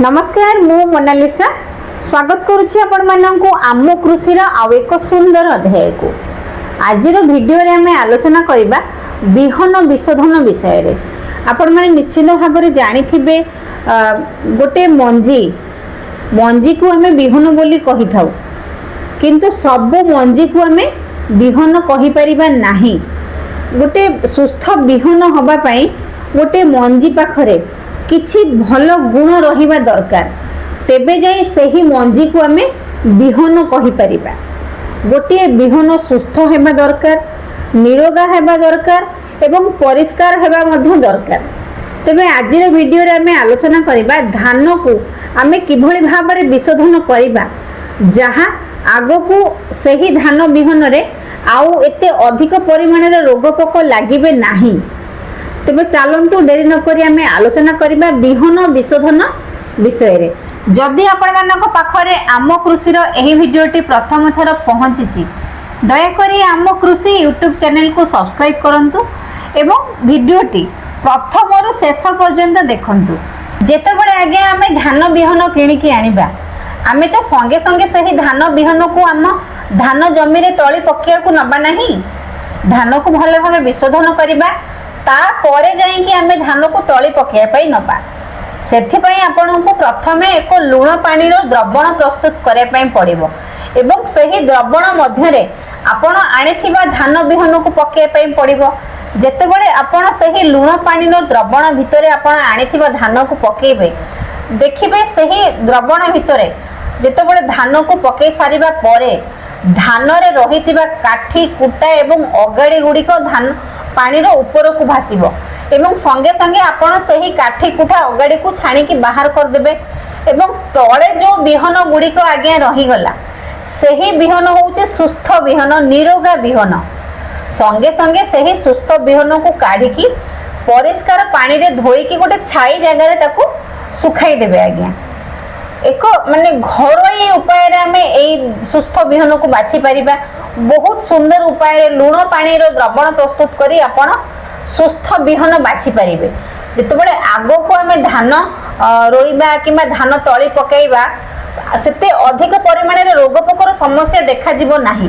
नमस्कार मु मोनालिसा स्वागत करुछि आपण माननकु आम कृषिर आउ एक सुंदर अध्याय को। आज वीडियो रे हमें आलोचना करिबा बिहन विशोधन विषय रे। आपण माने निश्चित भाव में जानिथिबे गोटे मंजी को हमें बिहन बोली कहि थाउ, किंतु सब मंजी को हमें बिहन कहि परिबा नाही। गोटे सुस्थ बिहन हबा पई गोटे मंजी पाखरे किछि भल गुण रहिबा दरकार, तेबे जाई सही मंजी को आमे बिहन कहि परिबा। गोटे बिहन सुस्थ हेबा दरकार, निरोगा हेबा दरकार एवं परिष्कार हेबा मध्य दरकार। तेबे आजिर वीडियो रे आमे आलोचना करिबा धान को आमे किभଳି भाबरे विशोधन करिबा, जहाँ आगो को सही धान बिहन रे आउ एते अधिक परिमाण रे रोग पोक लागिबे नाही। तेबे चलंतु डेरी न करी आमे आलोचना करिबा बिहन विशोधन विषय रे। जदि आपण मानक पाखरे आम कृषिर एही वीडियोटी प्रथम थर पहुंचीची, दया करी आम कृषि यूट्यूब चैनल को सब्सक्राइब करंतु एवं वीडियोटी प्रथम रु शेष पर्यंत देखंतु। जेतेबेले आगे आमे धान बिहन किनिकी आनिबा, आमे तो संगे संगे सही धान बिहन को आम धान जमी रे तळी पकिया को नबा नाही। धान को भले भाबे विशोधन करिबा, ता परे जाई कि आमे धान को तळी पकिया पई नबा। सेथि पई आपनको प्रथमे एक लूण पानी रो द्रवण प्रस्तुत करे पई पड़िबो एवं सही द्रवण मध्य रे आपण आनिथिबा धान बिहन को पकिया पई पड़िबो। जेतेबेले आपण सही लूण पानी रो द्रवण भितरे आपण आनिथिबा धान को पकेइबे, देखिबे सही द्रवण भितरे जेतेबेले धान को पकेइ सारिबा परे धान रे रहिथिबा काठी कुटा एवं अगाड़ी गुड़िक धान पानी रो ऊपर को भासीबो एवं संगे संगे आपण सही काठी कुटा अगाड़ी को छाणी की बाहर कर देबे एवं तळे जो बिहन गुड़िक आगे रही गला सही बिहन होउचे सुस्थ बिहन, निरोगा बिहन। संगे संगे सही सुस्थ बिहन को काढ़ी की परिष्कार पानी रे धोई की गोटे छाई जगह रे ताको सुखाई देबे। आज्ञा एक माने घरोई उपाय रे हमें एई सुस्थ बिहन को बाछि परिबा। बहुत सुंदर उपाय लूण पानी रो द्रवण प्रस्तुत करी आपण सुस्थ बिहन बाछि परिबे। जेतेबेले आगो को हमें धान रोइबा किबा धान तळी पकाइबा, सेते अधिक परिमाण रे रोग पोकर समस्या देखा जिवो नाही।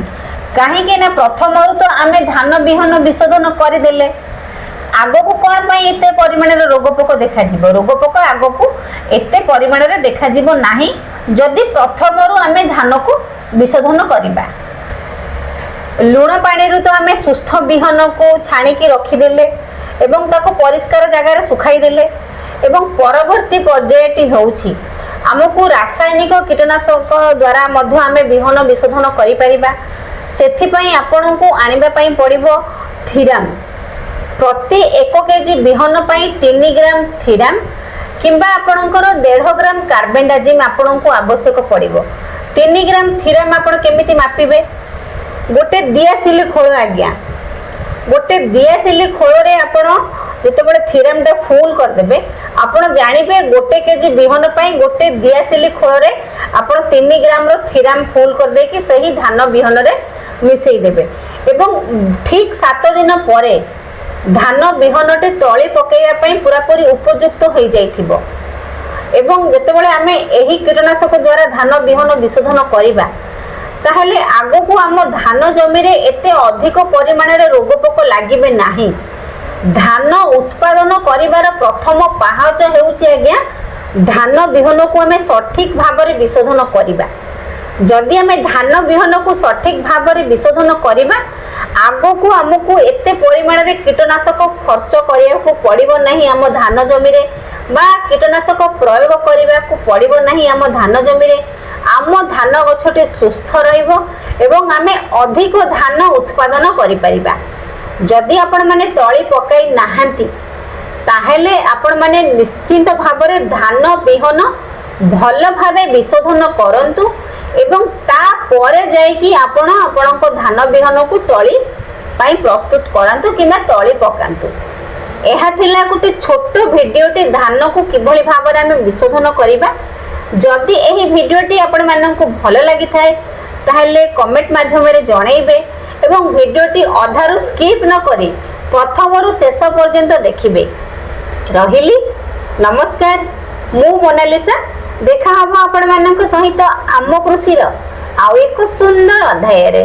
काहे कि ना प्रथम रु तो आमे धान बिहन विशोधन करि देले, आगो को कोन पई एते परिमाण रे रोग पोक देखा जिवो। रोग पोक आगो को एते परिमाण रे देखा जिवो नाही जदि प्रथम रु आमे धान को विशोधन करिबा। लूण पानी रु तो आमे सुस्थ बिहन को छाणी की रखी देले एवं ताको परिष्कार जगह रे सुखाई देले एवं परवर्ती पर्यायटी होउछि हमकु रासायनिक कीटनाशक द्वारा मध्य आमे बिहन विशोधन करि परिबा। सेथि पई आपनकु आनिबा पई पड़िबो थीराम। प्रति 1 केजी बिहन पई 3 ग्राम थीराम किंबा आपनकर 1.5 ग्राम कार्बेंडाजिम आपनकु आवश्यक पड़िबो। 3 ग्राम थीराम आपण केमिति मापिबे? गोटे दियासिली खोल आज्ञा, गोटे दियासिली खोल रे आपण जेतेबेले थीराम टा फुल कर देबे, आपण जानिबे गोटे केजी बिहन पई गोटे दियासिली खोल रे आपण 3 ग्राम रो थीराम फुल कर दे कि सही धान बिहन रे मिसई देबे एवं ठीक 7 दिन परे धान बिहनटे तळी पकेया पई पूरा पूरी उपयुक्त होई जाइथिबो। एवं जेतेबेले आमे एही कीटनाशक द्वारा धान बिहन विशोधन करिबा, ताहले आगो को आम धान जमी रे एते अधिक परिमाण रे रोग पोक लागिबे नाही। धान उत्पादन करिवार प्रथम पाहच हेउछि आज्ञा धान बिहन को आमे सठिक भाव रे विशोधन करिबा। जदि आमे धान बिहन को सठिक भाव रे विशोधन करिबा, आगो को हमकु एते परिमाण रे कीटनाशक खर्च करिया को पड़िबो नाही आम धान जमी रे, बा कीटनाशक प्रयोग करिबा को पड़िबो नाही आम धान जमी रे। आम धान गछटे सुस्थ रहिबो एवं आमे अधिक धान उत्पादन करि परिबा। जदि आपण माने तळी पकाई नाहांती, ताहेले आपण माने निश्चित भाव रे धान बिहन भल भावे विशोधन करंतु एवं ता परे जाई कि आपण आपणको धान बिहन को तळी पई प्रस्तुत करंतु किबा तळी पकांतु। एहा थिला गोटे छोट भिडियोटी धान को किभଳି भाव रे आमे विशोधन करिबा। जदि एही भिडियोटी आपण माननकु भलो लागि थाए, ताहेले कमेंट माध्यम रे जणाइबे एवं भिडियोटी अधारु स्किप न करी प्रथम रु शेष पर्यंत देखिबे। रहिली, नमस्कार। ମୁଁ ମୋନାଲିସା ଦେଖା ହବ ଆପଣ ମାନଙ୍କ ସହିତ ଆମ କୃଷିର ଆଉ ଏକ ସୁନ୍ଦର ଅଧ୍ୟାୟରେ।